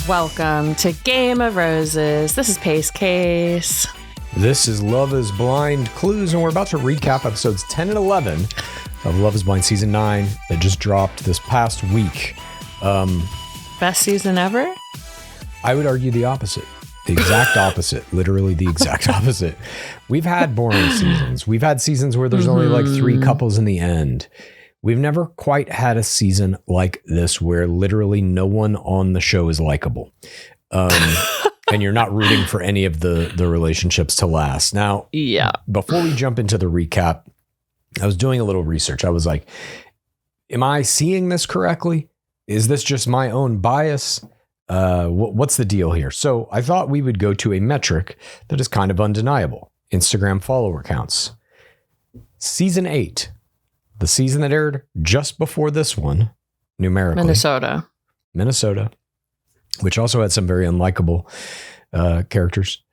Welcome to Game of Roses. This is Pace Case. This is Love is Blind Clues, and we're about to recap episodes 10 and 11 of Love is Blind Season 9 that just dropped this past week. Best season ever? I would argue the opposite. The exact opposite. Literally the exact opposite. We've had boring seasons. We've had seasons where there's only like 3 couples in the end. We've never quite had a season like this where literally no one on the show is likable. And you're not rooting for any of the relationships to last. Now, before we jump into the recap, I was doing a little research. I was like, am I seeing this correctly? Is this just my own bias? What's the deal here? So I thought we would go to a metric that is kind of undeniable. Instagram follower counts. Season 8, the season that aired just before this one, numerically. Minnesota, which also had some very unlikable characters,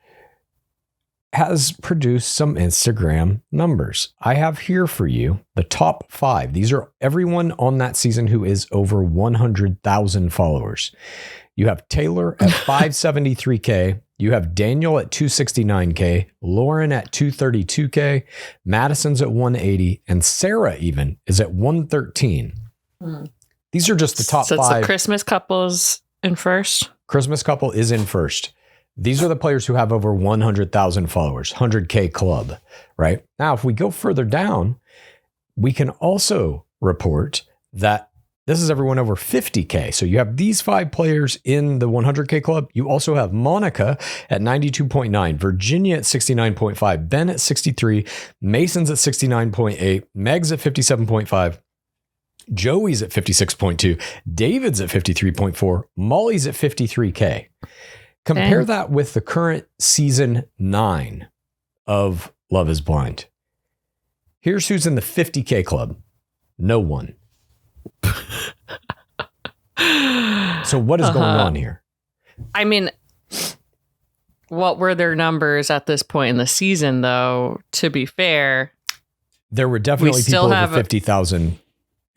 has produced some Instagram numbers. I have here for you the top 5. These are everyone on that season who is over 100,000 followers. You have Taylor at 573K. You have Daniel at 269K, Lauren at 232K, Madison's at 180, and Sarah even is at 113. These are just the top 5. So it's the Christmas couples in first? Christmas couple is in first. These are the players who have over 100,000 followers, 100K club, right? Now, if we go further down, we can also report that this is everyone over 50K. So you have these 5 players in the 100K club. You also have Monica at 92.9, Virginia at 69.5, Ben at 63, Mason's at 69.8, Meg's at 57.5, Joey's at 56.2, David's at 53.4, Molly's at 53K. Compare that with the current season 9 of Love is Blind. Here's who's in the 50K club. No one. So what is going on here? I mean, what were their numbers at this point in the season, though? To be fair, there were definitely people over 50,000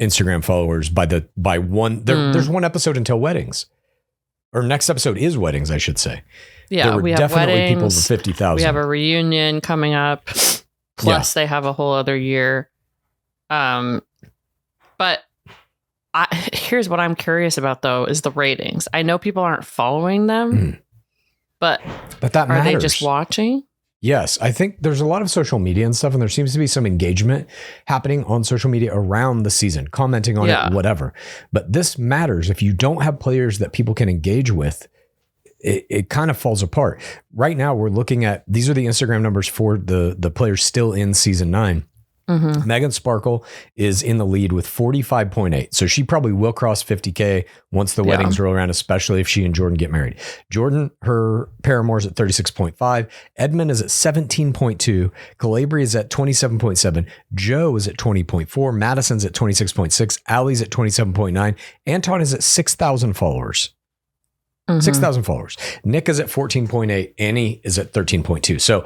Instagram followers by one. There's one episode until weddings, or next episode is weddings, I should say. Yeah, we have definitely weddings, people over 50,000. We have a reunion coming up. Plus, they have a whole other year. But here's what I'm curious about, though, is the ratings. I know people aren't following them, but that are matters. they just watching? Yes, I think there's a lot of social media and stuff, and there seems to be some engagement happening on social media around the season, commenting on it, whatever. But this matters. If you don't have players that people can engage with, it kind of falls apart. Right now, we're looking at, these are the Instagram numbers for the players still in season 9. Megan Sparkle is in the lead with 45.8. So she probably will cross 50K once the weddings roll around, especially if she and Jordan get married. Jordan, her paramour's at 36.5. Edmund is at 17.2. Calabria is at 27.7. Joe is at 20.4. Madison's at 26.6. Allie's at 27.9. Anton is at 6,000 followers. 6,000 followers. Nick is at 14.8. Annie is at 13.2. So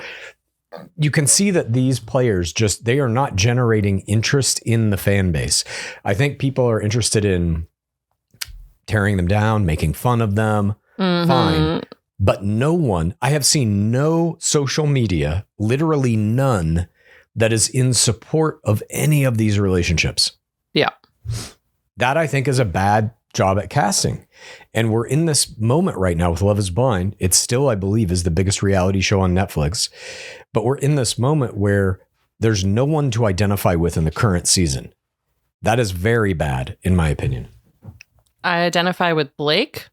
you can see that these players they are not generating interest in the fan base. I think people are interested in tearing them down, making fun of them. Fine. But I have seen no social media, literally none, that is in support of any of these relationships. Yeah. That I think is a bad job at casting. And we're in this moment right now with Love is Blind. It's still, I believe, is the biggest reality show on Netflix. But we're in this moment where there's no one to identify with in the current season. That is very bad, in my opinion. I identify with Blake,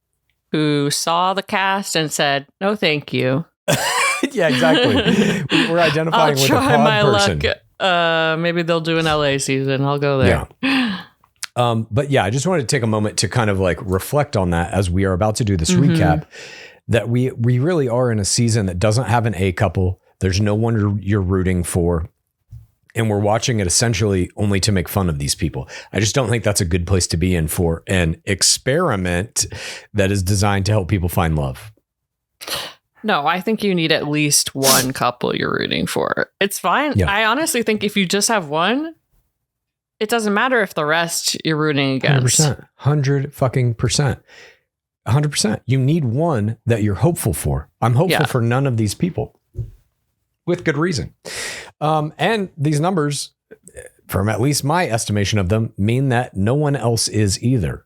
who saw the cast and said, no, thank you. Yeah, exactly. We're identifying with a pod person. Luck. Maybe they'll do an LA season. I'll go there. Yeah. But yeah, I just wanted to take a moment to kind of like reflect on that as we are about to do this recap, that we really are in a season that doesn't have an A couple. There's no one you're rooting for. And we're watching it essentially only to make fun of these people. I just don't think that's a good place to be in for an experiment that is designed to help people find love. No, I think you need at least one couple you're rooting for. It's fine. Yeah. I honestly think if you just have one, it doesn't matter if the rest you're rooting against. 100% 100%. You need one that you're hopeful for. I'm hopeful for none of these people with good reason. And these numbers, from at least my estimation of them, mean that no one else is either.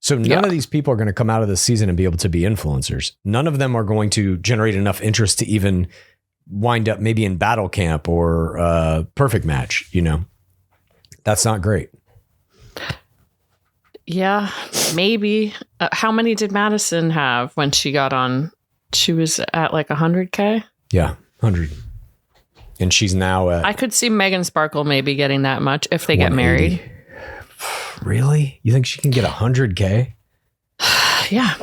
So none of these people are going to come out of this season and be able to be influencers. None of them are going to generate enough interest to even wind up maybe in battle camp or perfect match. You know, that's not great. Yeah, maybe. How many did Madison have when she got on? She was at like 100K? Yeah, 100. And she's now at... I could see Megan Sparkle maybe getting that much if they get married. Really? You think she can get 100K? Yeah.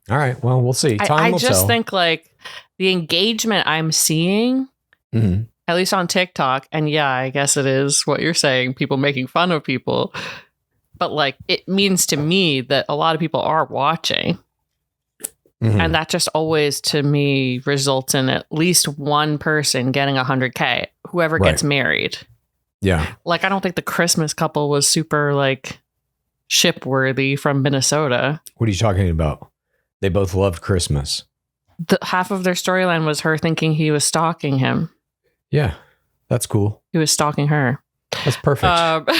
All right. Well, we'll see. Time will tell. I just think like the engagement I'm seeing, at least on TikTok, and yeah, I guess it is what you're saying, people making fun of people. But like, it means to me that a lot of people are watching. And that just always, to me, results in at least one person getting 100K, whoever gets married. Yeah. Like, I don't think the Christmas couple was super like ship-worthy from Minnesota. What are you talking about? They both loved Christmas. Half of their storyline was her thinking he was stalking him. Yeah. That's cool. He was stalking her. That's perfect.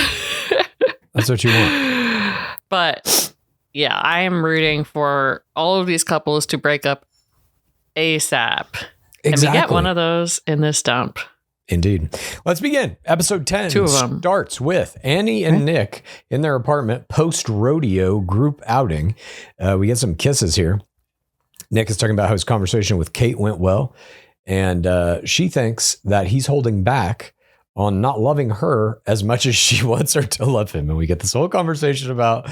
That's what you want. But yeah, I am rooting for all of these couples to break up ASAP. Exactly. And we get one of those in this dump. Indeed. Let's begin. Episode 10 Two of them. Starts with Annie and Nick in their apartment post-rodeo group outing. We get some kisses here. Nick is talking about how his conversation with Kate went well. And she thinks that he's holding back on not loving her as much as she wants her to love him. And we get this whole conversation about,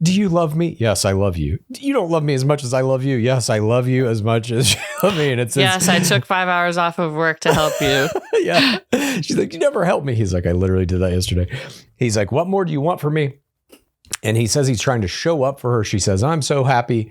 do you love me? Yes, I love you. You don't love me as much as I love you. Yes, I love you as much as you love me. And it's yes, I took 5 hours off of work to help you. Yeah. She's like, you never helped me. He's like, I literally did that yesterday. He's like, what more do you want from me? And he says he's trying to show up for her. She says, I'm so happy.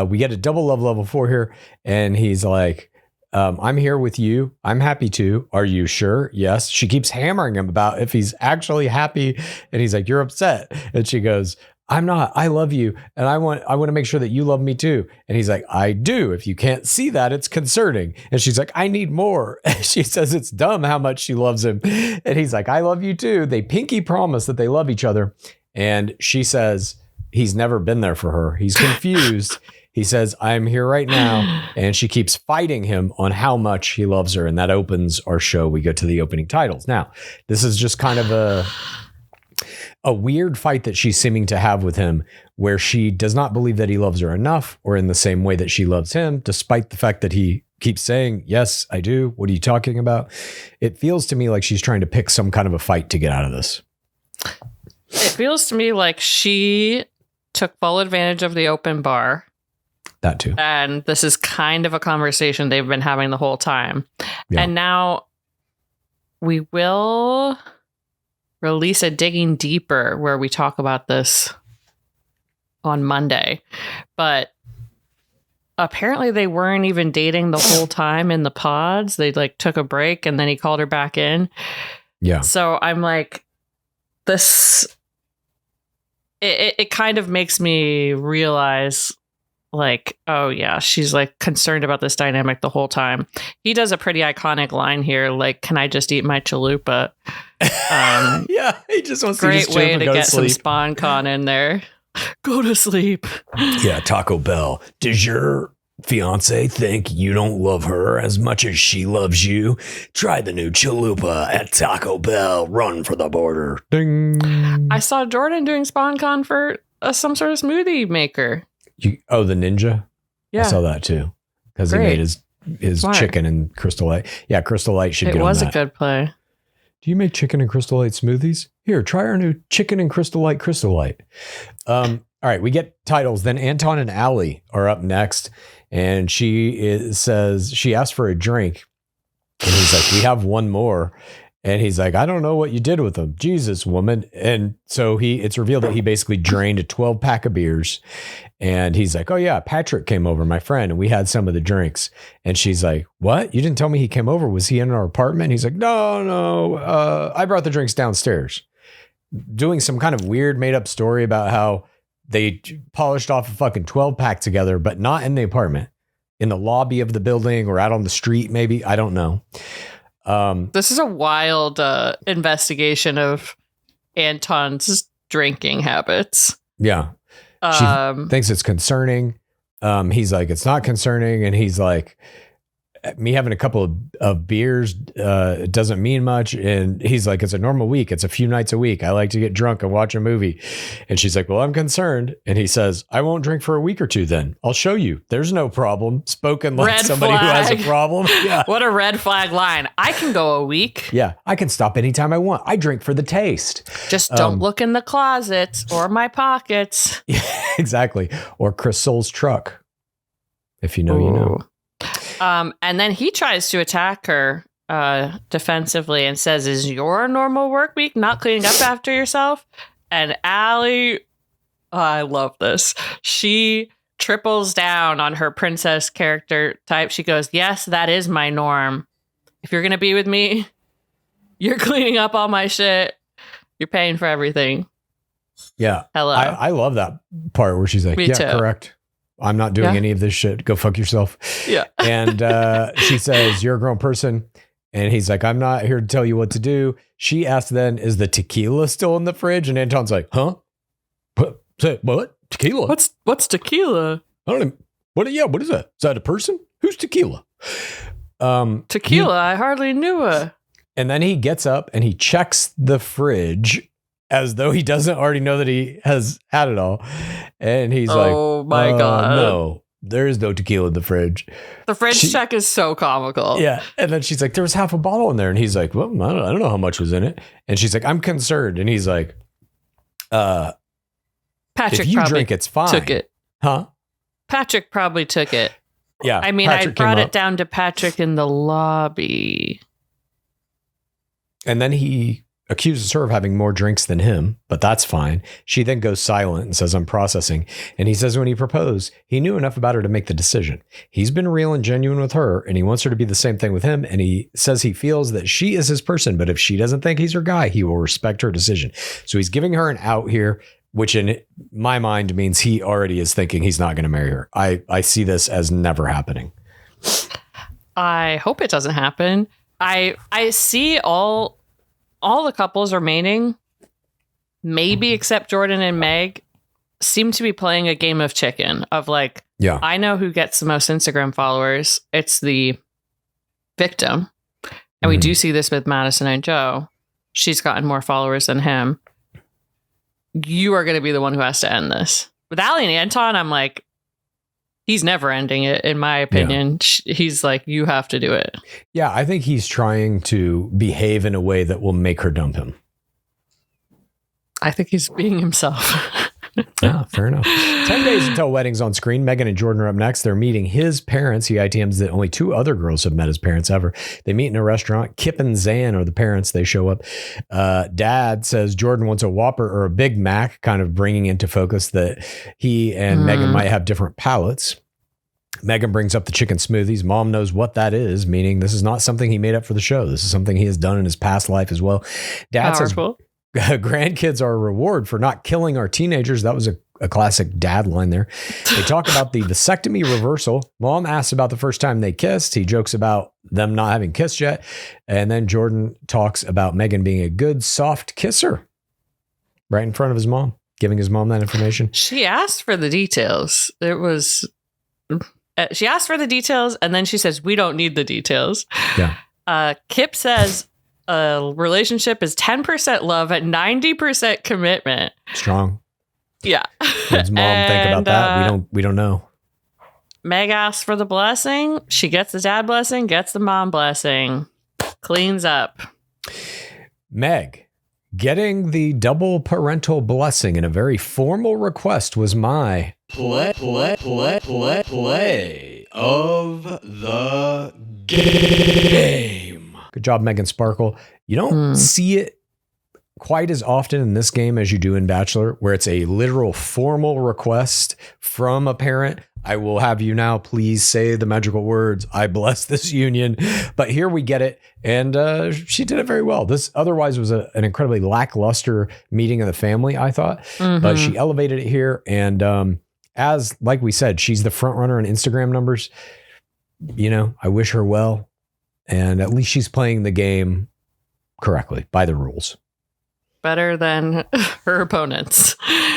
We get a double love level 4 here. And he's like, I'm here with you. I'm happy too. Are you sure? Yes. She keeps hammering him about if he's actually happy. And he's like, you're upset. And she goes, I'm not. I love you. And I want to make sure that you love me too. And he's like, I do. If you can't see that, it's concerning. And she's like, I need more. And she says it's dumb how much she loves him. And he's like, I love you too. They pinky promise that they love each other. And she says he's never been there for her. He's confused. He says, I'm here right now. And she keeps fighting him on how much he loves her. And that opens our show. We go to the opening titles. Now, this is just kind of a weird fight that she's seeming to have with him, where she does not believe that he loves her enough or in the same way that she loves him, despite the fact that he keeps saying, yes, I do. What are you talking about? It feels to me like she's trying to pick some kind of a fight to get out of this. It feels to me like she took full advantage of the open bar. That too. And this is kind of a conversation they've been having the whole time. Yeah. And now we will release a Digging Deeper where we talk about this on Monday. But apparently they weren't even dating the whole time in the pods. They like took a break and then he called her back in. Yeah. So I'm like, this, it kind of makes me realize like, oh yeah, she's like concerned about this dynamic the whole time. He does a pretty iconic line here, like, can I just eat my chalupa? Yeah, he just wants to eat great way to get some SpawnCon in there. Go to sleep. Yeah, Taco Bell. Does your fiance think you don't love her as much as she loves you? Try the new chalupa at Taco Bell. Run for the border. Ding. I saw Jordan doing SpawnCon for some sort of smoothie maker. The ninja? Yeah. I saw that too. Because he made his chicken and Crystal Light. Yeah, Crystal Light should get on that. It was a good play. Do you make chicken and Crystal Light smoothies? Here, try our new chicken and Crystal Light. All right, we get titles. Then Anton and Allie are up next. And she says, she asked for a drink. And he's like, we have one more. And he's like, I don't know what you did with them. Jesus, woman. And so it's revealed that he basically drained a 12-pack of beers. And he's like, oh yeah, Patrick came over, my friend, and we had some of the drinks. And she's like, what? You didn't tell me he came over. Was he in our apartment? And he's like, no. I brought the drinks downstairs. Doing some kind of weird made up story about how They polished off a fucking 12-pack together, but not in the apartment, in the lobby of the building or out on the street, maybe. I don't know. This is a wild investigation of Anton's drinking habits. Yeah. She thinks it's concerning. He's like, it's not concerning. And he's like, me having a couple of beers it doesn't mean much. And he's like, it's a normal week. It's a few nights a week. I like to get drunk and watch a movie. And she's like, well, I'm concerned. And he says, I won't drink for a week or two then. I'll show you. There's no problem. Spoken like red somebody flag. who has a problem. Yeah. What a red flag line. I can go a week. Yeah. I can stop anytime I want. I drink for the taste. Just don't look in the closets or my pockets. Yeah, exactly. Or Chris Soul's truck. If you know, you know. And then he tries to attack her defensively and says, is your normal work week not cleaning up after yourself? And Allie, I love this. She triples down on her princess character type. She goes, yes, that is my norm. If you're going to be with me, you're cleaning up all my shit. You're paying for everything. Yeah. Hello. I love that part where she's like, Me yeah, too. correct. I'm not doing any of this shit. Go fuck yourself. Yeah. And she says, you're a grown person. And he's like, I'm not here to tell you what to do. She asks then, is the tequila still in the fridge? And Anton's like, huh? What? Tequila? What's tequila? I don't even, what is that? Is that a person? Who's tequila? Tequila, I hardly knew her. And then he gets up and he checks the fridge as though he doesn't already know that he has had it all. And he's like, oh my God. No, there is no tequila in the fridge. The fridge check is so comical. Yeah. And then she's like, there was half a bottle in there. And he's like, well, I don't know how much was in it. And she's like, I'm concerned. And he's like, Patrick if you drink, it's fine. Took it. Huh? Patrick probably took it. Yeah. I mean, Patrick I brought it down to Patrick in the lobby. And then he accuses her of having more drinks than him, but that's fine. She then goes silent and says, I'm processing. And he says when he proposed, he knew enough about her to make the decision. He's been real and genuine with her, and he wants her to be the same thing with him. And he says he feels that she is his person, but if she doesn't think he's her guy, he will respect her decision. So he's giving her an out here, which in my mind means he already is thinking he's not going to marry her. I see this as never happening. I hope it doesn't happen. I see all the couples remaining, maybe except Jordan and Meg, seem to be playing a game of chicken of like, yeah, I know who gets the most Instagram followers. It's the victim. And we do see this with Madison and Joe. She's gotten more followers than him. You are going to be the one who has to end this. With Allie and Anton, I'm like, he's never ending it, in my opinion. Yeah. He's like, you have to do it. Yeah, I think he's trying to behave in a way that will make her dump him. I think he's being himself. Yeah, fair enough. 10 days until wedding's on screen. Megan and Jordan are up next. They're meeting his parents. He ITMs that only 2 other girls have met his parents ever. They meet in a restaurant. Kip and Zan are the parents. They show up. Dad says Jordan wants a Whopper or a Big Mac, kind of bringing into focus that he and Megan might have different palates. Megan brings up the chicken smoothies. Mom knows what that is, meaning this is not something he made up for the show. This is something he has done in his past life as well. Dad Powerful. says grandkids are a reward for not killing our teenagers. That was a classic dad line there. They talk about the vasectomy reversal. Mom asks about the first time they kissed. He jokes about them not having kissed yet. And then Jordan talks about Megan being a good, soft kisser right in front of his mom, giving his mom that information. She asked for the details. She asked for the details, and then she says, we don't need the details. Yeah. Kip says a relationship is 10% love and 90% commitment. Strong. Yeah. What does mom think about that? We don't know. Meg asks for the blessing. She gets the dad blessing, gets the mom blessing. Cleans up. Meg, getting the double parental blessing in a very formal request was my play of the game. Good job, Megan Sparkle. You don't see it quite as often in this game as you do in Bachelor, where it's a literal formal request from a parent I will have you now. Please say the magical words. I bless this union. But here we get it. And she did it very well. This otherwise was an incredibly lackluster meeting of the family, I thought. Mm-hmm. But she elevated it here. And as, like we said, she's the front runner in Instagram numbers. You know, I wish her well. And at least she's playing the game correctly by the rules. Better than her opponents.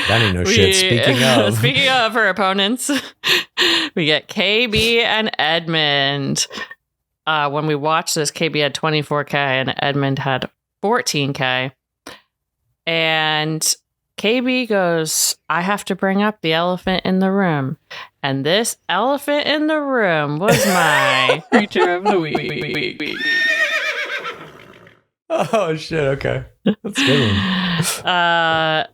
That ain't no shit. Speaking of her opponents, we get KB and Edmund. When we watched this, KB had 24K and Edmund had 14K. And KB goes, I have to bring up the elephant in the room. And this elephant in the room was my creature of the week. Oh, shit. Okay. That's a good one.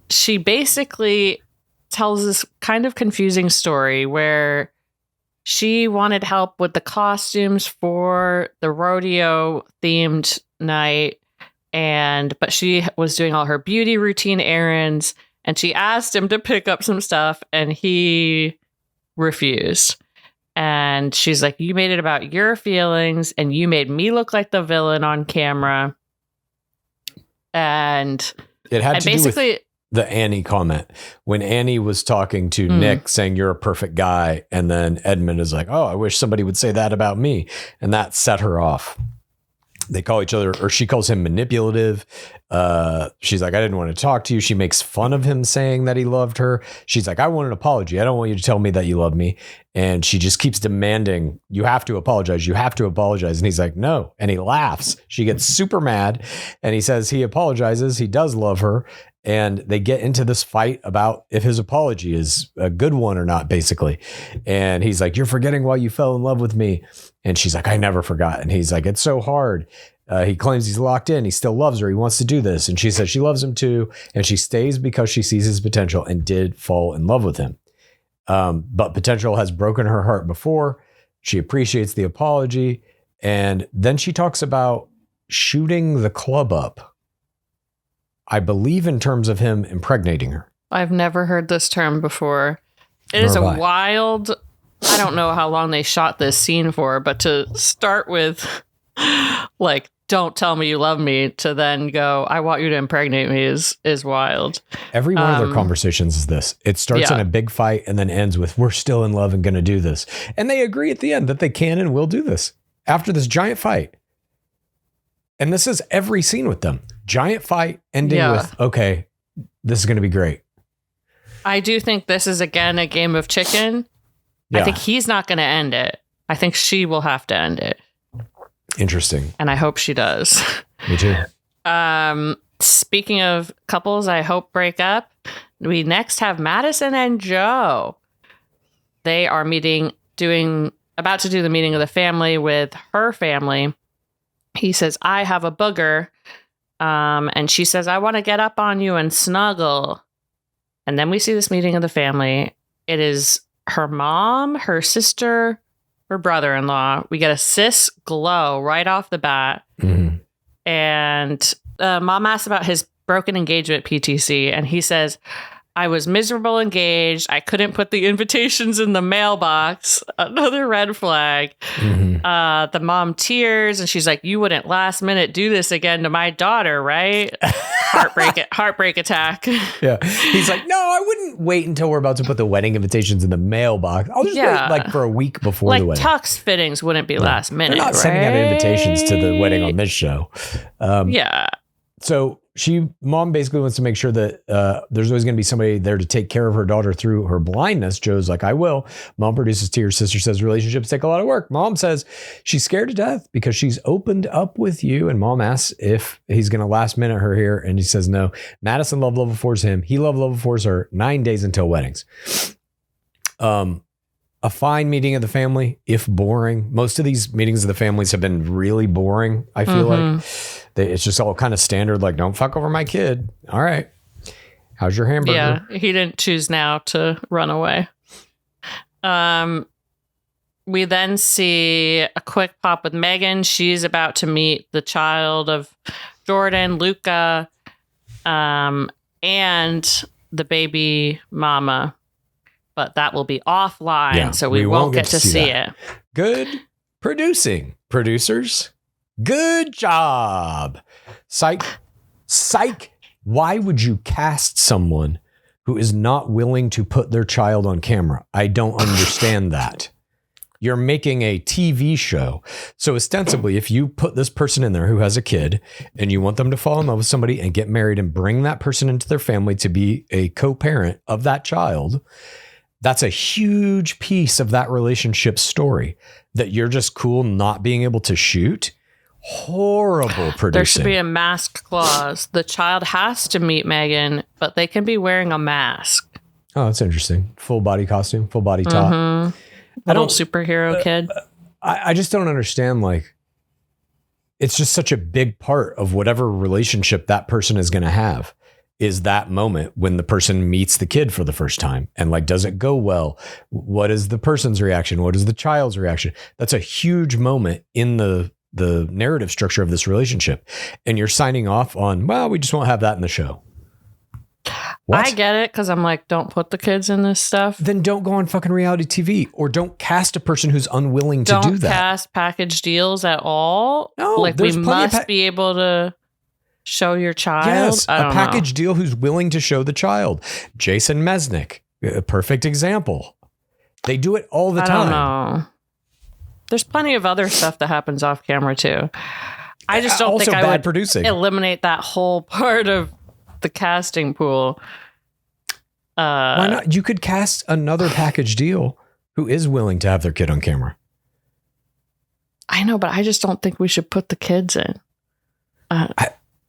She basically tells this kind of confusing story where she wanted help with the costumes for the rodeo themed night. But she was doing all her beauty routine errands, and she asked him to pick up some stuff, and he refused. And she's like, you made it about your feelings, and you made me look like the villain on camera. And it had to basically do with the Annie comment. When Annie was talking to Nick saying, you're a perfect guy. And then Edmund is like, oh, I wish somebody would say that about me. And that set her off. They call each other, or she calls him manipulative. She's like, I didn't want to talk to you. She makes fun of him saying that he loved her. She's like, I want an apology. I don't want you to tell me that you love me. And she just keeps demanding, you have to apologize. You have to apologize. And he's like, no. And he laughs. She gets super mad. And he says he apologizes. He does love her. And they get into this fight about if his apology is a good one or not, basically. And he's like, you're forgetting why you fell in love with me. And she's like, I never forgot. And he's like, it's so hard. He claims he's locked in. He still loves her. He wants to do this. And she says she loves him too. And she stays because she sees his potential and did fall in love with him. But potential has broken her heart before. She appreciates the apology. And then she talks about shooting the club up. I believe in terms of him impregnating her. I've never heard this term before. It is a wild, I don't know how long they shot this scene for, but to start with, like, don't tell me you love me, to then go, I want you to impregnate me is wild. Every one of their conversations is this. It starts in a big fight and then ends with, we're still in love and going to do this. And they agree at the end that they can and will do this after this giant fight. And this is every scene with them. Giant fight ending with, okay, this is going to be great. I do think this is, again, a game of chicken. Yeah. I think he's not going to end it. I think she will have to end it. Interesting. And I hope she does. Me too. Speaking of couples I hope break up, we next have Madison and Joe. They are about to do the meeting of the family with her family. He says, I have a booger. And she says, I want to get up on you and snuggle. And then we see this meeting of the family. It is her mom, her sister, her brother-in-law. We get a cis glow right off the bat. Mm-hmm. And mom asks about his broken engagement PTC. And he says, I was miserable engaged. I couldn't put the invitations in the mailbox. Another red flag. Mm-hmm. The mom tears and she's like, you wouldn't last minute do this again to my daughter, right? Heartbreak attack. Yeah. He's like, no, I wouldn't wait until we're about to put the wedding invitations in the mailbox. I'll just wait like for a week before the wedding. Tux fittings wouldn't be last minute. They're not sending out invitations to the wedding on this show. So mom basically wants to make sure that there's always going to be somebody there to take care of her daughter through her blindness. Joe's like, I will. Mom produces tears. Sister says relationships take a lot of work. Mom says she's scared to death because she's opened up with you. And mom asks if he's going to last minute her here. And he says no. Madison love level 4's him. He love level 4's her. 9 days until weddings. A fine meeting of the family, if boring. Most of these meetings of the families have been really boring, I feel like. It's just all kind of standard, like, don't fuck over my kid. All right. How's your hamburger? Yeah, he didn't choose now to run away. We then see a quick pop with Megan. She's about to meet the child of Jordan, Luca, and the baby mama. but that will be offline, so we won't get to see it. Good producing. Producers, good job. Psych. Why would you cast someone who is not willing to put their child on camera? I don't understand that. You're making a TV show. So ostensibly, if you put this person in there who has a kid and you want them to fall in love with somebody and get married and bring that person into their family to be a co-parent of that child, that's a huge piece of that relationship story that you're just cool not being able to shoot. Horrible producing. There should be a mask clause. The child has to meet Megan, but they can be wearing a mask. Oh, that's interesting. Full body costume, full body top. Mm-hmm. Little superhero kid. I just don't understand. Like, it's just such a big part of whatever relationship that person is going to have is that moment when the person meets the kid for the first time. And like, does it go well? What is the person's reaction? What is the child's reaction? That's a huge moment in the narrative structure of this relationship. And you're signing off on, well, we just won't have that in the show. What? I get it, because I'm like, don't put the kids in this stuff. Then don't go on fucking reality TV, or don't cast a person who's unwilling to do that. Don't cast package deals at all. No, like we must be able to show your child. Yes, a package deal who's willing to show the child. Jason Mesnick, a perfect example. They do it all the time. I don't know. There's plenty of other stuff that happens off camera too. I just don't think I would eliminate that whole part of the casting pool. Why not? You could cast another package deal who is willing to have their kid on camera. I know, but I just don't think we should put the kids in.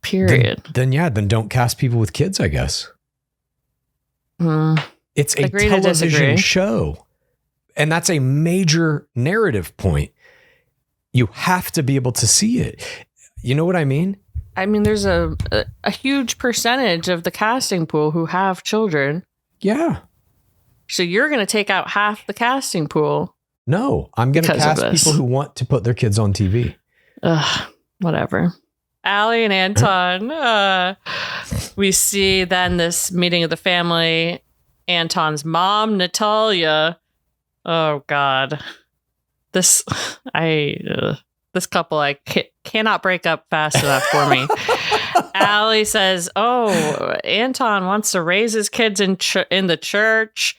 Period. Then don't cast people with kids, I guess. It's a television show. And that's a major narrative point. You have to be able to see it. You know what I mean? I mean, there's a huge percentage of the casting pool who have children. Yeah. So you're going to take out half the casting pool. No, I'm going to cast people who want to put their kids on TV. Whatever. Allie and Anton, we see then this meeting of the family. Anton's mom, Natalia. Oh, God. This couple, I cannot break up fast enough for me. Allie says, Anton wants to raise his kids in the church.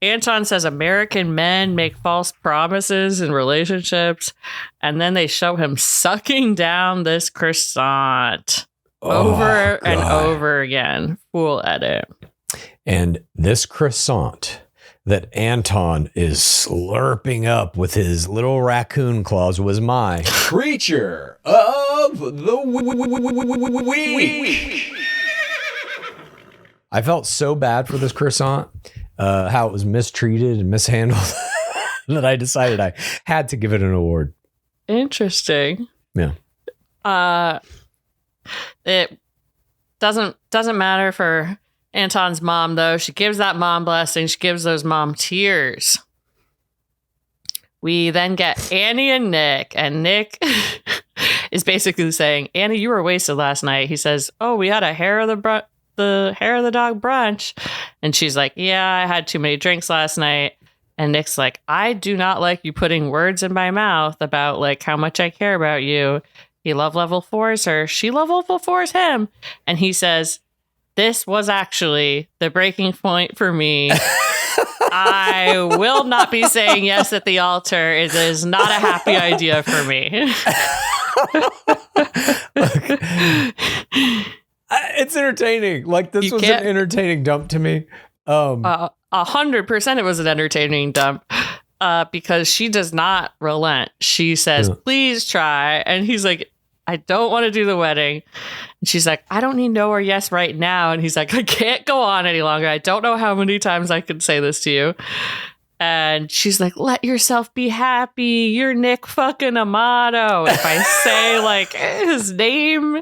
Anton says American men make false promises in relationships. And then they show him sucking down this croissant over and over again. Full edit. And this croissant that Anton is slurping up with his little raccoon claws was my creature of the week. I felt so bad for this croissant, how it was mistreated and mishandled, that I decided I had to give it an award. Interesting. Yeah. It doesn't matter for Anton's mom, though. She gives that mom blessing. She gives those mom tears. We then get Annie and Nick is basically saying, Annie, you were wasted last night. He says, we had a hair of the dog brunch. And she's like, yeah, I had too many drinks last night. And Nick's like, I do not like you putting words in my mouth about like how much I care about you. He love level 4s her. She love level 4s him. And he says, this was actually the breaking point for me. I will not be saying yes at the altar. It is not a happy idea for me. It's entertaining. Like, this was an entertaining dump to me. 100% it was an entertaining dump. Because she does not relent. She says, please try. And he's like, I don't want to do the wedding. And she's like, I don't need no or yes right now. And he's like, I can't go on any longer. I don't know how many times I can say this to you. And she's like, let yourself be happy. You're Nick fucking Amato. If I say like his name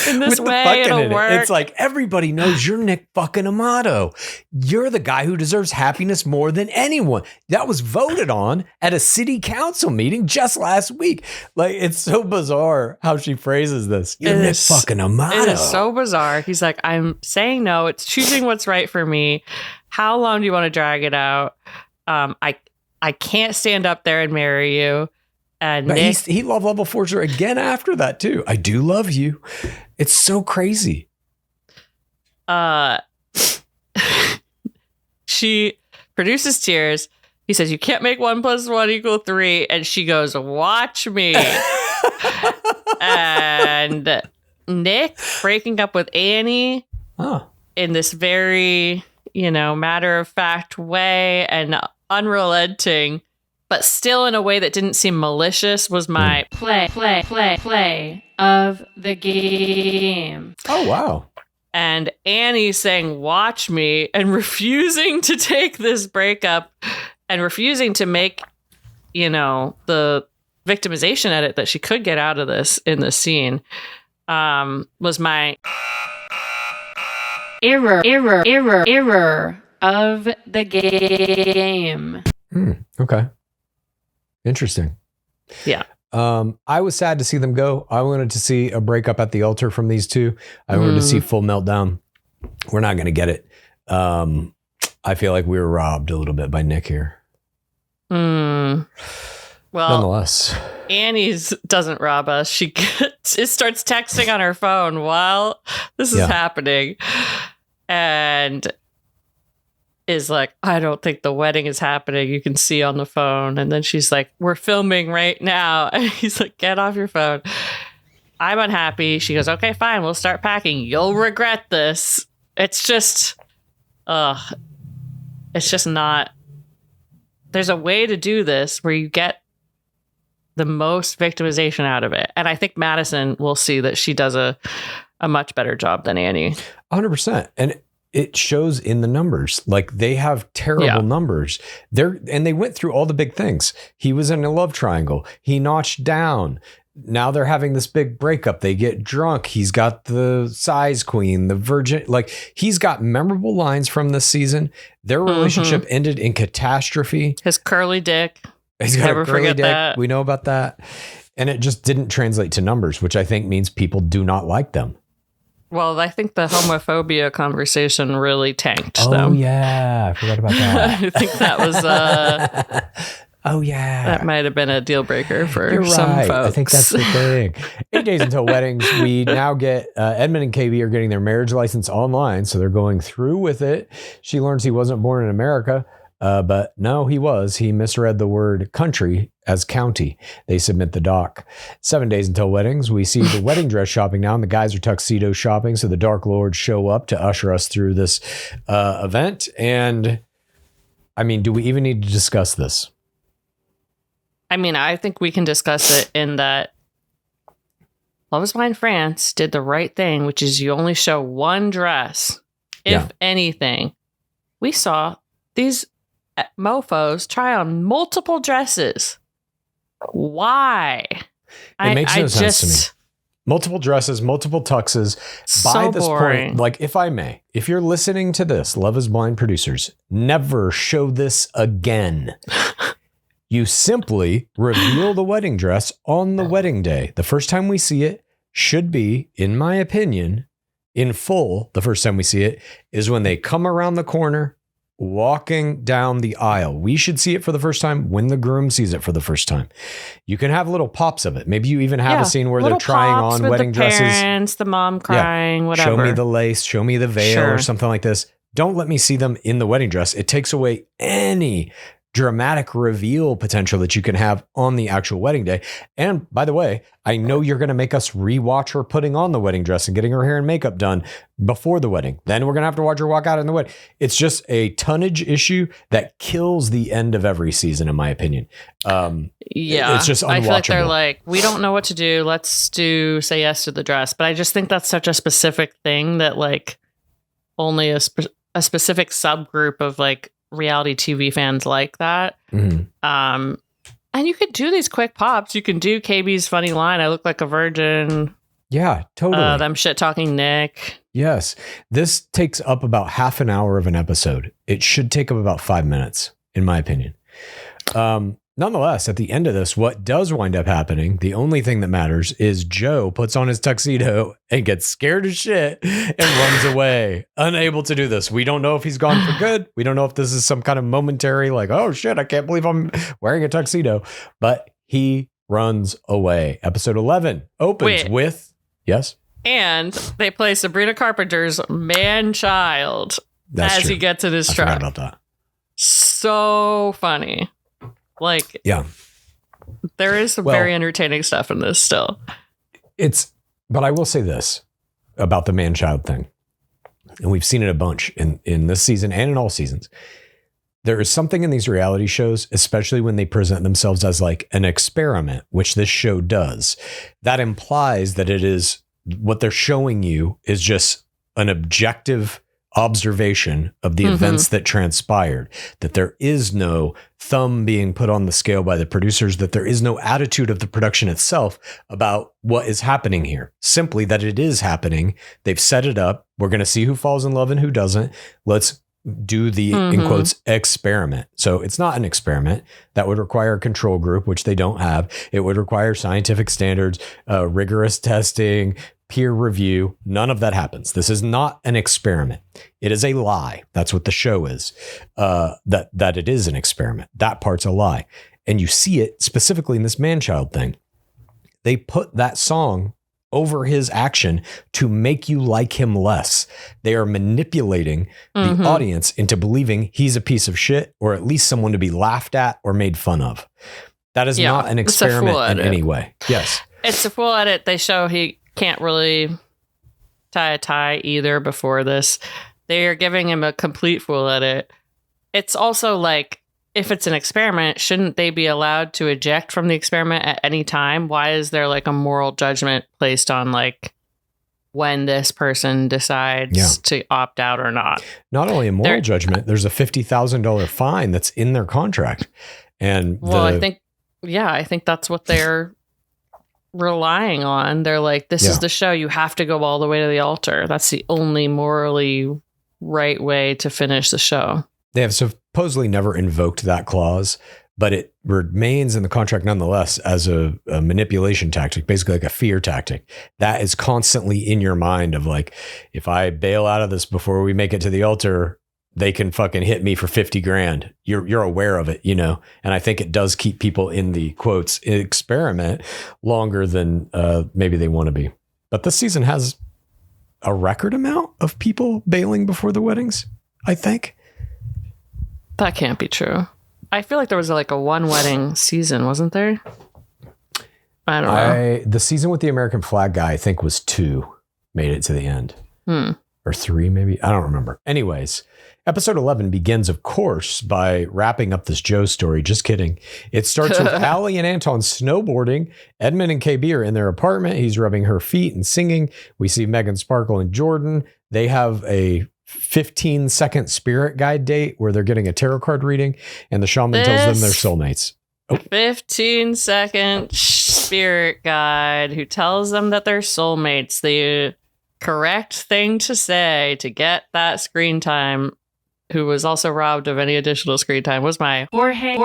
in this way, it'll work. It's like, everybody knows you're Nick fucking Amato. You're the guy who deserves happiness more than anyone. That was voted on at a city council meeting just last week. Like, it's so bizarre how she phrases this. You're Nick fucking Amato. It is so bizarre. He's like, I'm saying no. It's choosing what's right for me. how long do you want to drag it out? I can't stand up there and marry you. And but Nick, he loved level 4 her again after that too. I do love you. It's so crazy. She produces tears. He says, you can't make 1 + 1 = 3. And she goes, watch me. And Nick breaking up with Annie in this very, matter-of-fact way and unrelenting, but still in a way that didn't seem malicious, was my play of the game. Oh, wow. And Annie saying, watch me, and refusing to take this breakup and refusing to make, the victimization edit that she could get out of this in this scene, was my error of the game. Okay. Interesting. Yeah. I was sad to see them go. I wanted to see a breakup at the altar from these two. I wanted to see full meltdown. We're not going to get it. I feel like we were robbed a little bit by Nick here. Well, nonetheless, Annie's doesn't rob us. She starts texting on her phone while this is happening, and is like, I don't think the wedding is happening. You can see on the phone. And then she's like, we're filming right now. And he's like, get off your phone. I'm unhappy. She goes, okay, fine. We'll start packing. You'll regret this. It's just not. There's a way to do this where you get the most victimization out of it. And I think Madison will see that she does a much better job than Annie. 100%. And it shows in the numbers. Like, they have terrible numbers. And they went through all the big things. He was in a love triangle. He notched down. Now they're having this big breakup. They get drunk. He's got the size queen, the virgin. Like, he's got memorable lines from this season. Their relationship ended in catastrophe. His curly dick. He's got a curly dick. That. We know about that. And it just didn't translate to numbers, which I think means people do not like them. Well, I think the homophobia conversation really tanked them. Oh, yeah. I forgot about that. I think that was... oh, yeah. That might have been a deal breaker for You're some right. folks. I think that's the thing. 8 days until weddings. We now get Edmund and KB are getting their marriage license online, so they're going through with it. She learns he wasn't born in America, but no, he was. He misread the word country as county. They submit the doc. 7 days until weddings. We see the wedding dress shopping now, and the guys are tuxedo shopping, so the Dark Lords show up to usher us through this event. And, I mean, do we even need to discuss this? I mean, I think we can discuss it in that Love is Blind France did the right thing, which is you only show one dress, if anything. We saw these mofos try on multiple dresses. Why? It makes no sense to me. Multiple dresses, multiple tuxes. By this point, like, if I may, if you're listening to this, Love is Blind producers, never show this again. You simply reveal the wedding dress on the wedding day. The first time we see it should be, in my opinion, in full. The first time we see it is when they come around the corner, walking down the aisle. We should see it for the first time when the groom sees it for the first time. You can have little pops of it. Maybe you even have a scene where they're trying on wedding dresses. The parents, the mom crying, whatever. Show me the lace, show me the veil or something like this. Don't let me see them in the wedding dress. It takes away any dramatic reveal potential that you can have on the actual wedding day. And by the way, I know you're going to make us rewatch her putting on the wedding dress and getting her hair and makeup done before the wedding. Then we're going to have to watch her walk out in the wedding. It's just a tonnage issue that kills the end of every season, in my opinion. It's just unwatchable. I feel like they're like, we don't know what to do. Let's say yes to the dress. But I just think that's such a specific thing that like only a specific subgroup of like reality TV fans like that. And you could do these quick pops. You can do KB's funny line, I look like a virgin. Yeah, totally. Them shit talking Nick. Yes. This takes up about half an hour of an episode. It should take up about 5 minutes, in my opinion. Nonetheless, at the end of this, what does wind up happening, the only thing that matters is Joe puts on his tuxedo and gets scared as shit and runs away, unable to do this. We don't know if he's gone for good. We don't know if this is some kind of momentary, like, oh shit, I can't believe I'm wearing a tuxedo. But he runs away. Episode 11 opens with, yes? And they play Sabrina Carpenter's Man-Child as true. He gets in his truck. I forgot about that. So funny. Like, yeah, there is some very entertaining stuff in this still. But I will say this about the man-child thing, and we've seen it a bunch in this season and in all seasons. There is something in these reality shows, especially when they present themselves as like an experiment, which this show does, that implies that it is what they're showing you is just an objective observation of the events that transpired, that there is no thumb being put on the scale by the producers, that there is no attitude of the production itself about what is happening here, simply that it is happening. They've set it up. We're going to see who falls in love and who doesn't. Let's do the, in quotes, experiment. So it's not an experiment. That would require a control group, which they don't have. It would require scientific standards, rigorous testing, peer review. None of that happens. This is not an experiment. It is a lie. That's what the show is. That it is an experiment. That part's a lie. And you see it specifically in this man-child thing. They put that song over his action to make you like him less. They are manipulating the audience into believing he's a piece of shit, or at least someone to be laughed at or made fun of. That is not an experiment in any way. Yes. It's a full edit. They show he can't really tie a tie either before this. They are giving him a complete full edit. It's also like, if it's an experiment, shouldn't they be allowed to eject from the experiment at any time? Why is there like a moral judgment placed on like when this person decides to opt out or not? Not only a moral judgment, there's a $50,000 fine that's in their contract. And I think that's what they're relying on. They're like, this is the show. You have to go all the way to the altar. That's the only morally right way to finish the show. They have supposedly never invoked that clause, but it remains in the contract nonetheless as a manipulation tactic, basically like a fear tactic. That is constantly in your mind of like, if I bail out of this before we make it to the altar, they can fucking hit me for 50 grand. You're aware of it, you know? And I think it does keep people in the quotes experiment longer than maybe they want to be. But this season has a record amount of people bailing before the weddings, I think. That can't be true. I feel like there was like a one wedding season, wasn't there? I don't know. The season with the American flag guy, I think, was 2, made it to the end. Or 3, maybe. I don't remember. Anyways, episode 11 begins, of course, by wrapping up this Joe story. Just kidding. It starts with Allie and Anton snowboarding. Edmund and KB are in their apartment. He's rubbing her feet and singing. We see Megan Sparkle and Jordan. They have a 15-second spirit guide date where they're getting a tarot card reading, and the shaman tells them they're soulmates. 15-second spirit guide who tells them that they're soulmates. The correct thing to say to get that screen time, who was also robbed of any additional screen time, was my Jorge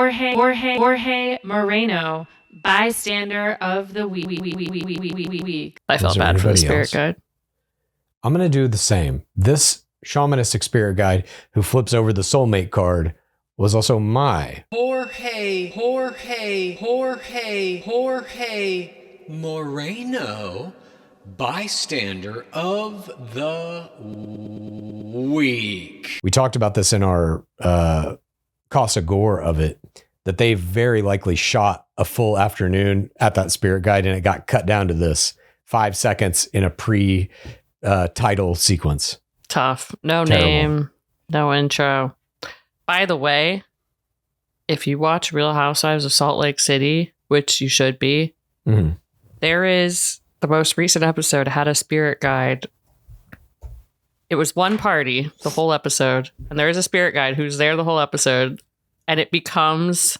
Moreno, bystander of the week. I felt bad for the spirit guide. I'm going to do the same. This shamanistic spirit guide who flips over the soulmate card was also my Jorge Moreno, bystander of the week. We talked about this in our Casa Gore of it, that they very likely shot a full afternoon at that spirit guide, and it got cut down to this 5 seconds in a title sequence. Tough. No name, no intro. By the way, if you watch Real Housewives of Salt Lake City, which you should be, there is the most recent episode had a spirit guide. It was one party the whole episode, and there is a spirit guide who's there the whole episode, and it becomes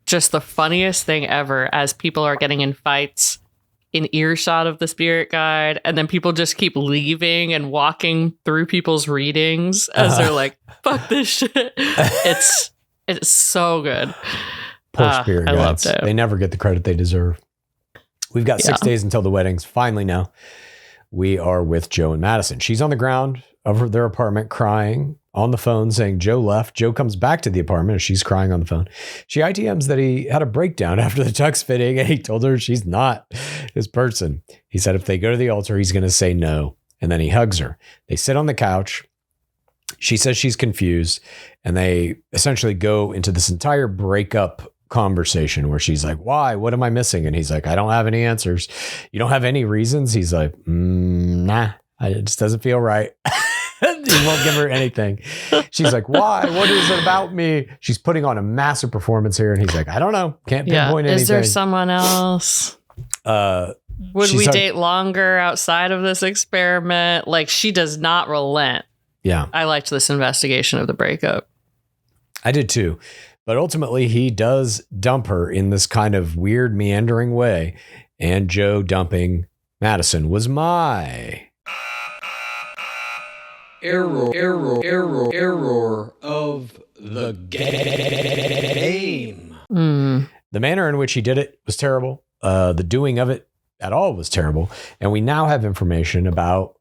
just the funniest thing ever as people are getting in fights in earshot of the spirit guide, and then people just keep leaving and walking through people's readings as they're like, fuck this shit. It's so good. Poor spirit guides. They never get the credit they deserve. We've got 6 days until the weddings. Finally now, we are with Joe and Madison. She's on the ground of their apartment crying on the phone saying Joe left. Joe comes back to the apartment and she's crying on the phone. She ITMs that he had a breakdown after the tux fitting and he told her she's not his person. He said if they go to the altar, he's going to say no. And then he hugs her. They sit on the couch. She says she's confused and they essentially go into this entire breakup conversation where she's like, why? What am I missing? And he's like, I don't have any answers. You don't have any reasons? He's like, nah, it just doesn't feel right. He won't give her anything. She's like, why? What is it about me? She's putting on a massive performance here. And he's like, I don't know. Can't pinpoint anything. Is there someone else? Would we date longer outside of this experiment? Like, she does not relent. Yeah. I liked this investigation of the breakup. I did too. But ultimately, he does dump her in this kind of weird, meandering way. And Joe dumping Madison was my error of the game. The manner in which he did it was terrible. The doing of it at all was terrible. And we now have information about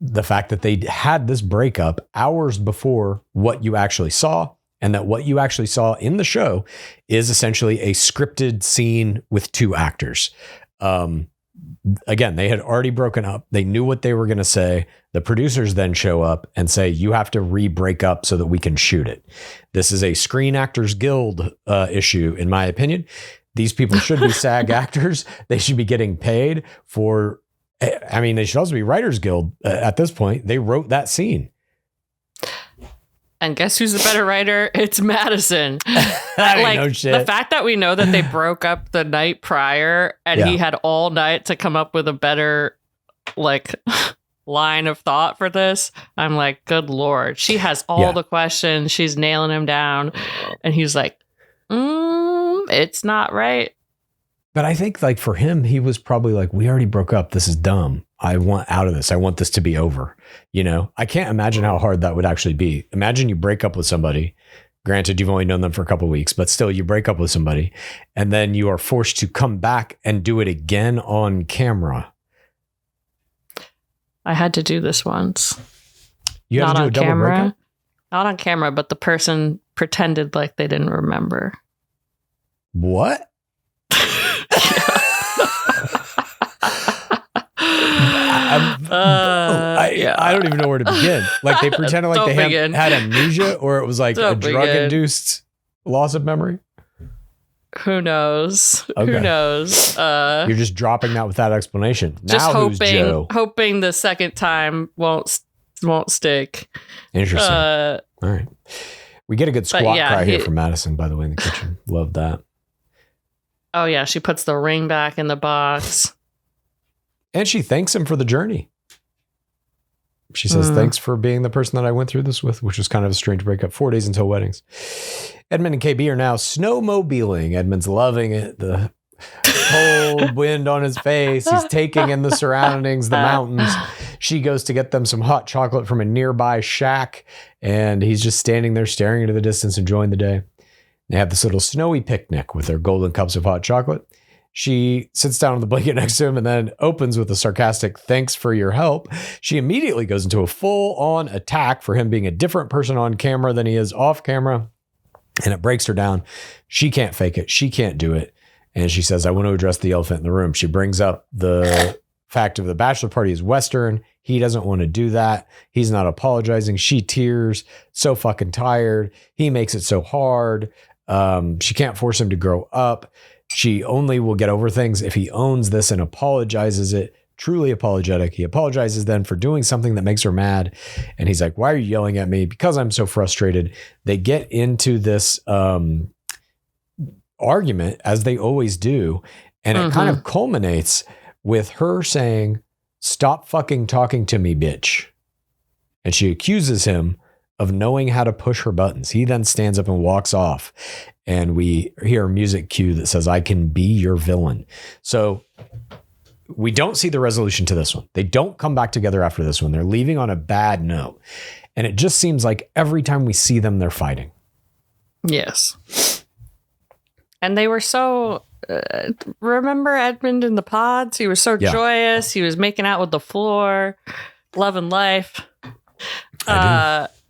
the fact that they had this breakup hours before what you actually saw. And that what you actually saw in the show is essentially a scripted scene with 2 actors. Again, they had already broken up. They knew what they were going to say. The producers then show up and say, you have to re-break up so that we can shoot it. This is a Screen Actors Guild issue, in my opinion. These people should be SAG actors. They should be getting paid for, I mean, they should also be Writers Guild at this point. They wrote that scene. And guess who's the better writer? It's Madison. Like, no shit. The fact that we know that they broke up the night prior and he had all night to come up with a better like line of thought for this. I'm like, good Lord. She has all the questions. She's nailing him down. And he's like, it's not right. But I think like for him, he was probably like, we already broke up. This is dumb. I want out of this. I want this to be over. You know, I can't imagine how hard that would actually be. Imagine you break up with somebody. Granted, you've only known them for a couple of weeks, but still you break up with somebody and then you are forced to come back and do it again on camera. I had to do this once. You had to do a double breakup? Not on camera, but the person pretended like they didn't remember. What? I don't even know where to begin. Like they pretended like they had amnesia or it was like a drug-induced loss of memory. Who knows? Okay. Who knows? You're just dropping that without explanation. Just now who's Joe? Hoping the second time won't stick. Interesting. All right. We get a good squat cry here from Madison, by the way, in the kitchen. Love that. Oh, yeah. She puts the ring back in the box. And she thanks him for the journey. She says, thanks for being the person that I went through this with, which was kind of a strange breakup. 4 days until weddings. Edmund and KB are now snowmobiling. Edmund's loving it. The cold wind on his face. He's taking in the surroundings, the mountains. She goes to get them some hot chocolate from a nearby shack. And he's just standing there staring into the distance, enjoying the day. They have this little snowy picnic with their golden cups of hot chocolate. She sits down on the blanket next to him and then opens with a sarcastic, thanks for your help. She immediately goes into a full-on attack for him being a different person on camera than he is off camera. And it breaks her down. She can't fake it. She can't do it. And she says, I want to address the elephant in the room. She brings up the fact of the bachelor party is Western. He doesn't want to do that. He's not apologizing. She tears, so fucking tired. He makes it so hard. She can't force him to grow up. She only will get over things if he owns this and apologizes it. Truly apologetic. He apologizes then for doing something that makes her mad. And he's like, why are you yelling at me? Because I'm so frustrated. They get into this argument, as they always do. And it kind of culminates with her saying, stop fucking talking to me, bitch. And she accuses him of knowing how to push her buttons. He then stands up and walks off. And we hear a music cue that says, I can be your villain. So we don't see the resolution to this one. They don't come back together after this one. They're leaving on a bad note. And it just seems like every time we see them, they're fighting. Yes. And they were so... remember Edmund in the pods? He was so joyous. He was making out with the floor. Loving life.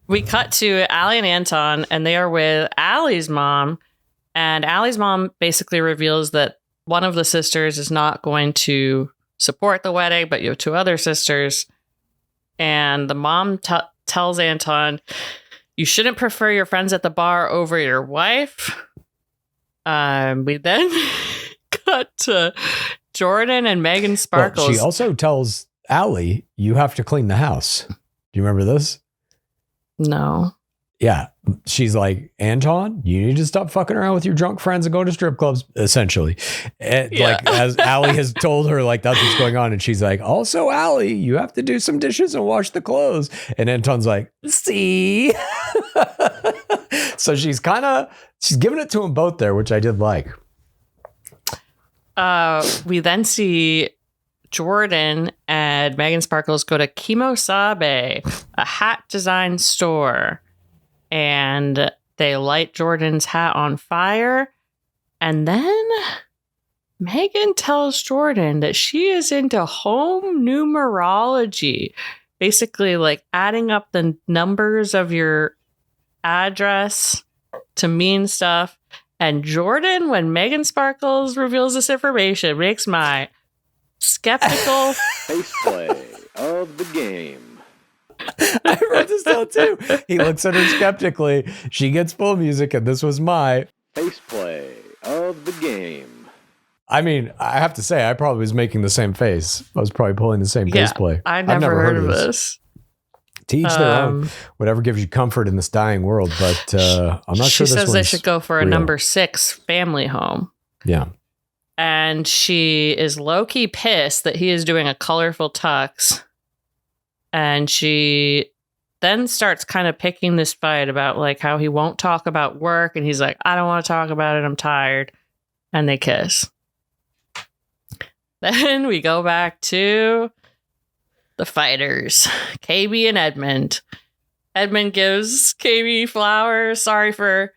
We cut to Allie and Anton, and they are with Allie's mom. And Allie's mom basically reveals that one of the sisters is not going to support the wedding, but you have two other sisters. And the mom tells Anton, you shouldn't prefer your friends at the bar over your wife. We then cut to Jordan and Megan Sparkles. Well, she also tells Allie, you have to clean the house. Do you remember this? No. Yeah. She's like, Anton, you need to stop fucking around with your drunk friends and go to strip clubs, essentially. And like, as Allie has told her, like, that's what's going on. And she's like, also, Allie, you have to do some dishes and wash the clothes. And Anton's like, see? So she's giving it to them both there, which I did like. We then see Jordan and Megan Sparkles go to Kimosabe, a hat design store, and they light Jordan's hat on fire. And then Megan tells Jordan that she is into home numerology, basically like adding up the numbers of your address to mean stuff. And Jordan, when Megan Sparkles reveals this information, makes my skeptical face play of the game. I wrote this down too. He looks at her skeptically. She gets full music, and this was my face play of the game. I mean, I have to say, I probably was making the same face. I was probably pulling the same face play. I've never heard of this. To each their own. Whatever gives you comfort in this dying world. But I'm not sure this one's She says they should go for a real. number 6 family home. Yeah. And she is low-key pissed that he is doing a colorful tux. And she then starts kind of picking this fight about like how he won't talk about work. And he's like, I don't want to talk about it. I'm tired. And they kiss. Then we go back to the fighters, KB and Edmund. Edmund gives KB flowers. Sorry for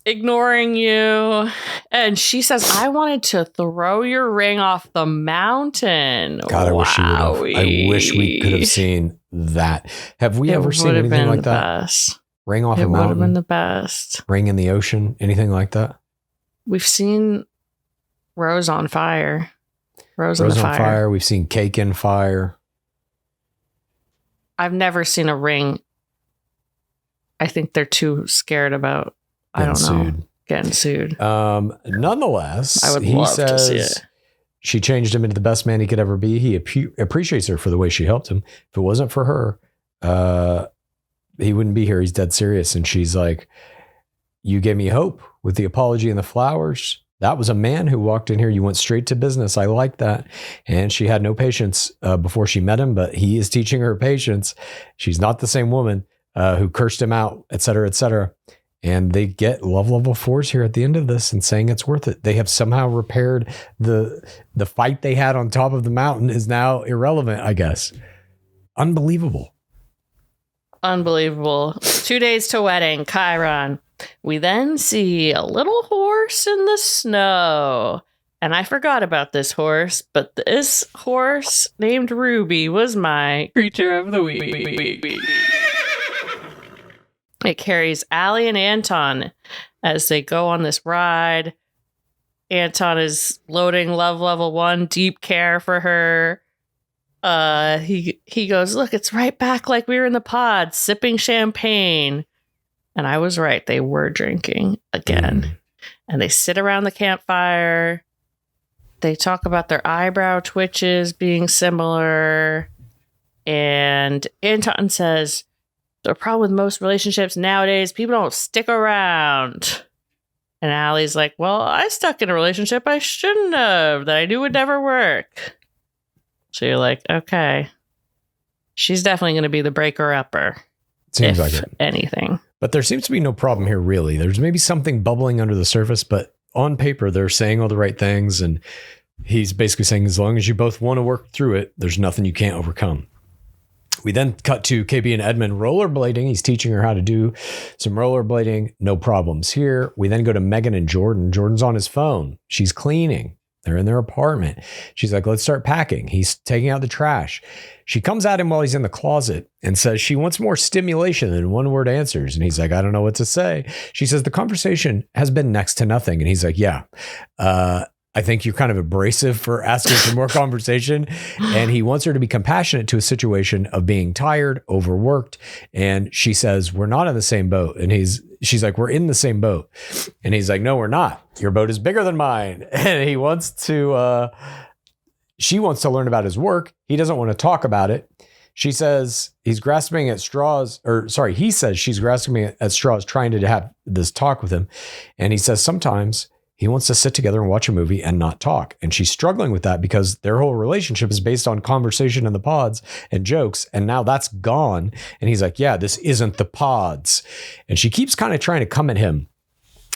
ignoring you. And she says, I wanted to throw your ring off the mountain. God, I wish she would have. I wish we could have seen that. Have we ever seen anything like that? Best. Ring off a mountain? It would have been the best. Ring in the ocean? Anything like that? We've seen Rose on fire. Rose on fire. We've seen cake in fire. I've never seen a ring. I think they're too scared about getting sued. Nonetheless, I would love to see it. She changed him into the best man he could ever be. He appreciates her for the way she helped him. If it wasn't for her, he wouldn't be here. He's dead serious. And she's like, you gave me hope with the apology and the flowers. That was a man who walked in here. You went straight to business. I like that. And she had no patience before she met him, but he is teaching her patience. She's not the same woman who cursed him out, et cetera, et cetera. And they get love level 4s here at the end of this and saying it's worth it. They have somehow repaired the fight they had on top of the mountain is now irrelevant, I guess. Unbelievable. 2 days to wedding, Chiron. We then see a little horse in the snow. And I forgot about this horse, but this horse named Ruby was my creature of the week. It carries Allie and Anton as they go on this ride. Anton is loading love level 1, deep care for her. He goes, look, it's right back like we were in the pod, sipping champagne. And I was right. They were drinking again. And they sit around the campfire. They talk about their eyebrow twitches being similar. And Anton says, the problem with most relationships nowadays, people don't stick around. And Allie's like, well, I stuck in a relationship I shouldn't have, that I knew would never work. So you're like, okay. She's definitely going to be the breaker-upper. Seems like it. Anything. But there seems to be no problem here, really. There's maybe something bubbling under the surface, but on paper, they're saying all the right things. And he's basically saying, as long as you both want to work through it, there's nothing you can't overcome. We then cut to KB and Edmund rollerblading. He's teaching her how to do some rollerblading. No problems here. We then go to Megan and Jordan. Jordan's on his phone. She's cleaning. They're in their apartment. She's like, let's start packing. He's taking out the trash. She comes at him while he's in the closet and says she wants more stimulation than one word answers. And he's like, I don't know what to say. She says the conversation has been next to nothing. And he's like, yeah, I think you're kind of abrasive for asking for more conversation. And he wants her to be compassionate to a situation of being tired, overworked. And she says, we're not in the same boat. And she's like, we're in the same boat. And he's like, no, we're not. Your boat is bigger than mine. And she wants to learn about his work. He doesn't want to talk about it. She says he says she's grasping at straws, trying to have this talk with him. And he says sometimes he wants to sit together and watch a movie and not talk. And she's struggling with that because their whole relationship is based on conversation in the pods and jokes. And now that's gone. And he's like, yeah, this isn't the pods. And she keeps kind of trying to come at him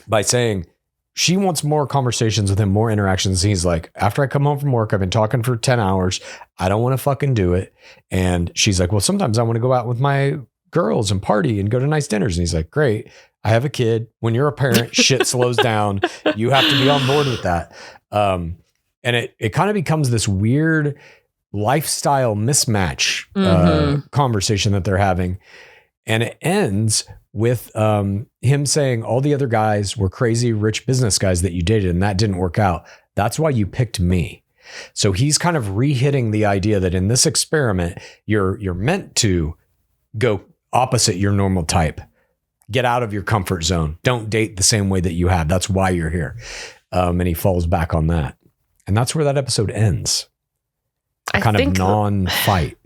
by saying she wants more conversations with him, more interactions. He's like, after I come home from work, I've been talking for 10 hours. I don't want to fucking do it. And she's like, well, sometimes I want to go out with my girls and party and go to nice dinners. And he's like, great. I have a kid. When you're a parent, shit slows down. You have to be on board with that. And it kind of becomes this weird lifestyle mismatch conversation that they're having. And it ends with him saying all the other guys were crazy rich business guys that you dated and that didn't work out. That's why you picked me. So he's kind of re-hitting the idea that in this experiment, you're meant to go opposite your normal type. Get out of your comfort zone. Don't date the same way that you have. That's why you're here. And he falls back on that. And that's where that episode ends. Kind of non-fight.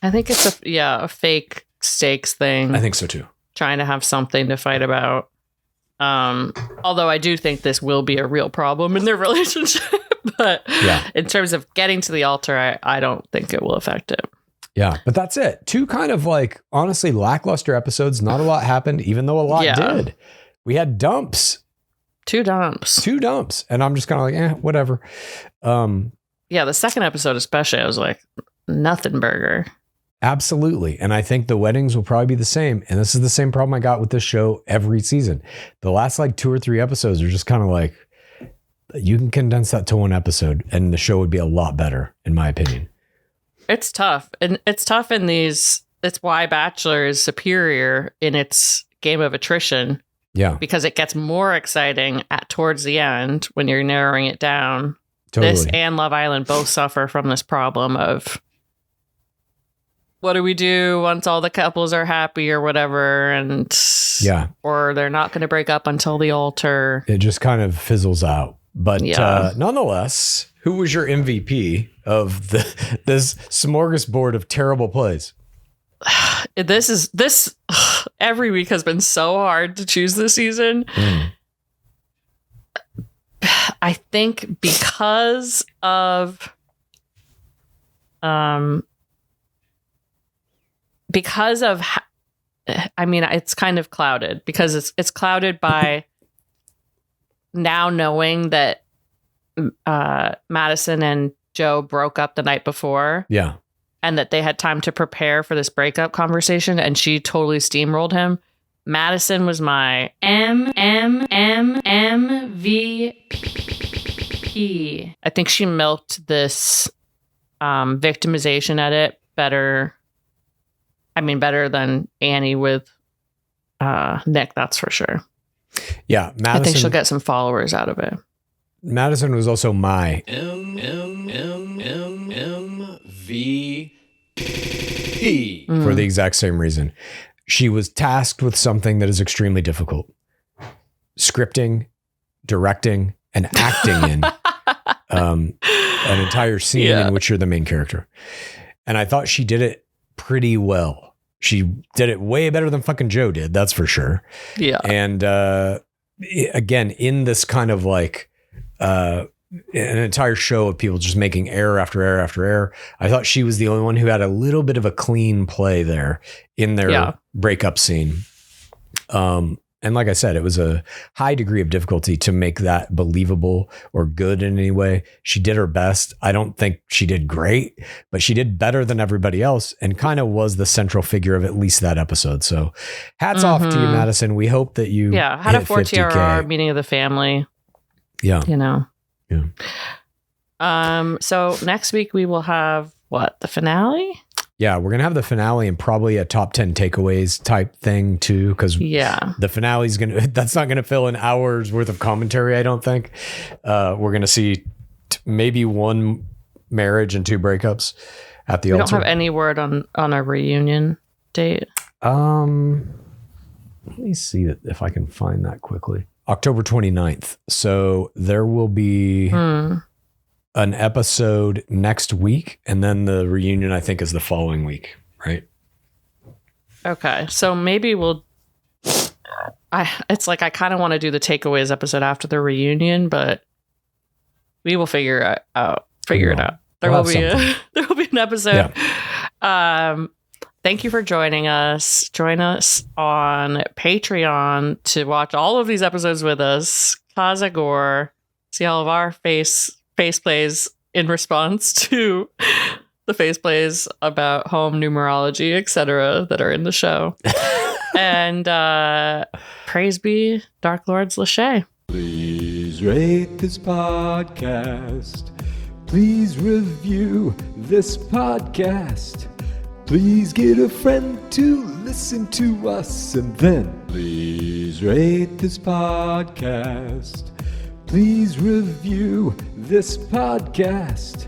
I think it's a fake stakes thing. I think so too. Trying to have something to fight about. Although I do think this will be a real problem in their relationship. But in terms of getting to the altar, I don't think it will affect it. Yeah, but that's it. Two kind of like, honestly, lackluster episodes. Not a lot happened, even though a lot did. We had dumps. Two dumps. And I'm just kind of like, whatever. The second episode especially, I was like, nothing burger. Absolutely. And I think the weddings will probably be the same. And this is the same problem I got with this show every season. The last like 2 or 3 episodes are just kind of like, you can condense that to one episode and the show would be a lot better, in my opinion. It's tough. And it's tough in these. It's why Bachelor is superior in its game of attrition. Yeah. Because it gets more exciting towards the end when you're narrowing it down. Totally. This and Love Island both suffer from this problem of what do we do once all the couples are happy or whatever? And or they're not going to break up until the altar. It just kind of fizzles out. But nonetheless, who was your MVP of this smorgasbord of terrible plays? This every week has been so hard to choose this season. I think because of it's kind of clouded because it's clouded by now knowing that Madison and Joe broke up the night before. Yeah. And that they had time to prepare for this breakup conversation and she totally steamrolled him. Madison was my MVP. I think she milked this victimization edit better. Better than Annie with Nick, that's for sure. Yeah, Madison, I think she'll get some followers out of it. Madison was also my MVP for the exact same reason. She was tasked with something that is extremely difficult. Scripting, directing, and acting in an entire scene in which you're the main character. And I thought she did it pretty well. She did it way better than fucking Joe did. That's for sure. Yeah. And again, in this kind of like an entire show of people just making error after error after error, I thought she was the only one who had a little bit of a clean play there in their breakup scene. And like I said, it was a high degree of difficulty to make that believable or good in any way. She did her best. I don't think she did great, but she did better than everybody else and kind of was the central figure of at least that episode. So hats off to you, Madison. We hope that you had a 4 TRR meeting of the family. Yeah. You know. Yeah. So next week we will have the finale? Yeah, we're going to have the finale and probably a top 10 takeaways type thing too. Cause the finale is that's not going to fill an hour's worth of commentary. I don't think we're going to see maybe 1 marriage and 2 breakups at the altar. We don't have any word on a reunion date. Let me see if I can find that quickly. October 29th. So there will be an episode next week, and then the reunion, I think, is the following week, right? Okay. So maybe it's like I kind of want to do the takeaways episode after the reunion, but we will figure it out. There will be an episode. Yeah. Thank you for joining us. Join us on Patreon to watch all of these episodes with us. Kazagor, see all of our face plays in response to the face plays about home numerology, etc., that are in the show. And praise be Dark Lords Lachey. Please rate this podcast. Please review this podcast. Please get a friend to listen to us, and then please rate this podcast. Please review this podcast.